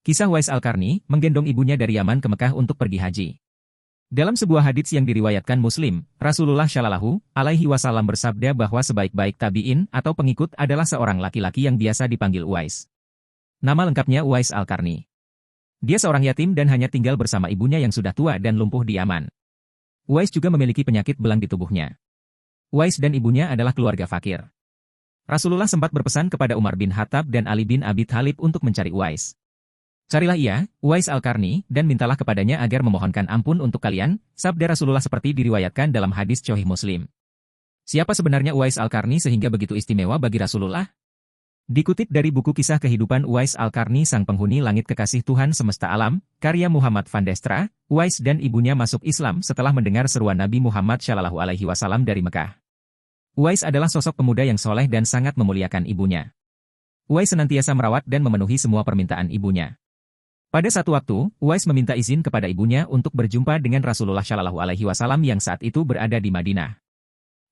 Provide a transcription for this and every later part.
Kisah Uwais Al-Qarni, menggendong ibunya dari Yaman ke Mekah untuk pergi haji. Dalam sebuah hadits yang diriwayatkan Muslim, Rasulullah Shallallahu Alaihi Wasallam bersabda bahwa sebaik-baik tabi'in atau pengikut adalah seorang laki-laki yang biasa dipanggil Uwais. Nama lengkapnya Uwais Al-Qarni. Dia seorang yatim dan hanya tinggal bersama ibunya yang sudah tua dan lumpuh di Yaman. Uwais juga memiliki penyakit belang di tubuhnya. Uwais dan ibunya adalah keluarga fakir. Rasulullah sempat berpesan kepada Umar bin Khattab dan Ali bin Abi Thalib untuk mencari Uwais. Carilah ia, Uwais Al-Qarni, dan mintalah kepadanya agar memohonkan ampun untuk kalian, sabda Rasulullah seperti diriwayatkan dalam hadis Sahih Muslim. Siapa sebenarnya Uwais Al-Qarni sehingga begitu istimewa bagi Rasulullah? Dikutip dari buku kisah kehidupan Uwais Al-Qarni sang penghuni langit kekasih Tuhan semesta alam, karya Muhammad van Destra, Uwais dan ibunya masuk Islam setelah mendengar seruan Nabi Muhammad Shallallahu Alaihi Wasallam dari Mekah. Uwais adalah sosok pemuda yang soleh dan sangat memuliakan ibunya. Uwais senantiasa merawat dan memenuhi semua permintaan ibunya. Pada satu waktu, Uwais meminta izin kepada ibunya untuk berjumpa dengan Rasulullah Shallallahu Alaihi Wasallam yang saat itu berada di Madinah.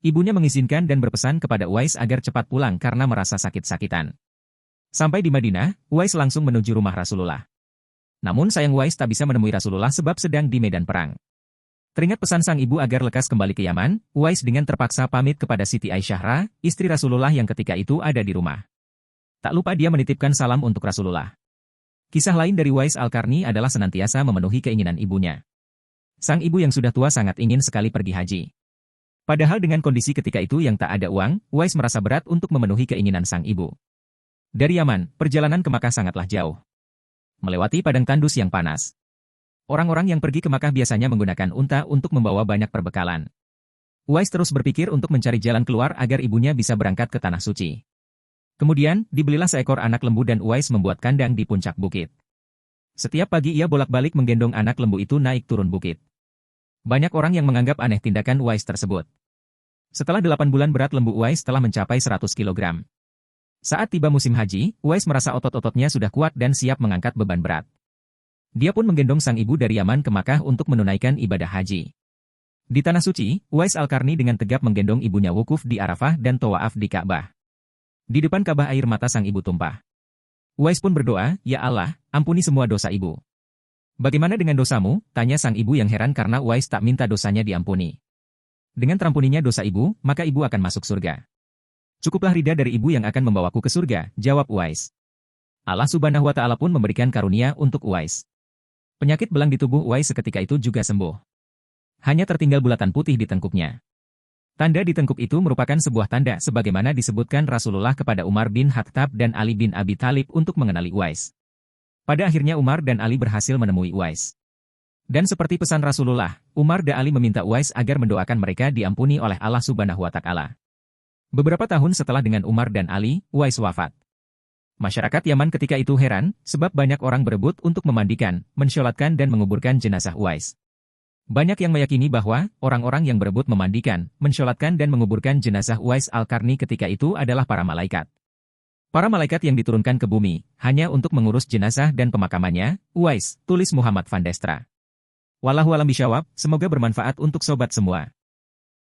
Ibunya mengizinkan dan berpesan kepada Uwais agar cepat pulang karena merasa sakit-sakitan. Sampai di Madinah, Uwais langsung menuju rumah Rasulullah. Namun sayang Uwais tak bisa menemui Rasulullah sebab sedang di medan perang. Teringat pesan sang ibu agar lekas kembali ke Yaman, Uwais dengan terpaksa pamit kepada Siti Aisyah, istri Rasulullah yang ketika itu ada di rumah. Tak lupa dia menitipkan salam untuk Rasulullah. Kisah lain dari Uwais Al-Qarni adalah senantiasa memenuhi keinginan ibunya. Sang ibu yang sudah tua sangat ingin sekali pergi haji. Padahal dengan kondisi ketika itu yang tak ada uang, Uwais merasa berat untuk memenuhi keinginan sang ibu. Dari Yaman, perjalanan ke Makkah sangatlah jauh. Melewati padang tandus yang panas. Orang-orang yang pergi ke Makkah biasanya menggunakan unta untuk membawa banyak perbekalan. Uwais terus berpikir untuk mencari jalan keluar agar ibunya bisa berangkat ke Tanah Suci. Kemudian, dibelilah seekor anak lembu dan Uwais membuat kandang di puncak bukit. Setiap pagi ia bolak-balik menggendong anak lembu itu naik turun bukit. Banyak orang yang menganggap aneh tindakan Uwais tersebut. Setelah 8 bulan berat lembu Uwais telah mencapai 100 kg. Saat tiba musim haji, Uwais merasa otot-ototnya sudah kuat dan siap mengangkat beban berat. Dia pun menggendong sang ibu dari Yaman ke Makkah untuk menunaikan ibadah haji. Di Tanah Suci, Uwais Al-Qarni dengan tegap menggendong ibunya wukuf di Arafah dan tawaf di Ka'bah. Di depan Ka'bah air mata sang ibu tumpah. Uwais pun berdoa, "Ya Allah, ampuni semua dosa ibu." "Bagaimana dengan dosamu?" tanya sang ibu yang heran karena Uwais tak minta dosanya diampuni. "Dengan terampuninya dosa ibu, maka ibu akan masuk surga." "Cukuplah ridha dari ibu yang akan membawaku ke surga," jawab Uwais. Allah Subhanahu wa Ta'ala pun memberikan karunia untuk Uwais. Penyakit belang di tubuh Uwais seketika itu juga sembuh. Hanya tertinggal bulatan putih di tengkuknya. Tanda di tengkuk itu merupakan sebuah tanda sebagaimana disebutkan Rasulullah kepada Umar bin Khattab dan Ali bin Abi Thalib untuk mengenali Uwais. Pada akhirnya Umar dan Ali berhasil menemui Uwais. Dan seperti pesan Rasulullah, Umar dan Ali meminta Uwais agar mendoakan mereka diampuni oleh Allah Subhanahu wa Ta'ala. Beberapa tahun setelah dengan Umar dan Ali, Uwais wafat. Masyarakat Yaman ketika itu heran, sebab banyak orang berebut untuk memandikan, mensholatkan dan menguburkan jenazah Uwais. Banyak yang meyakini bahwa orang-orang yang berebut memandikan, mensholatkan dan menguburkan jenazah Uwais Al-Qarni ketika itu adalah para malaikat. Para malaikat yang diturunkan ke bumi, hanya untuk mengurus jenazah dan pemakamannya, Uwais, tulis Muhammad van Destra. Wallahu a'lam bishawab, semoga bermanfaat untuk sobat semua.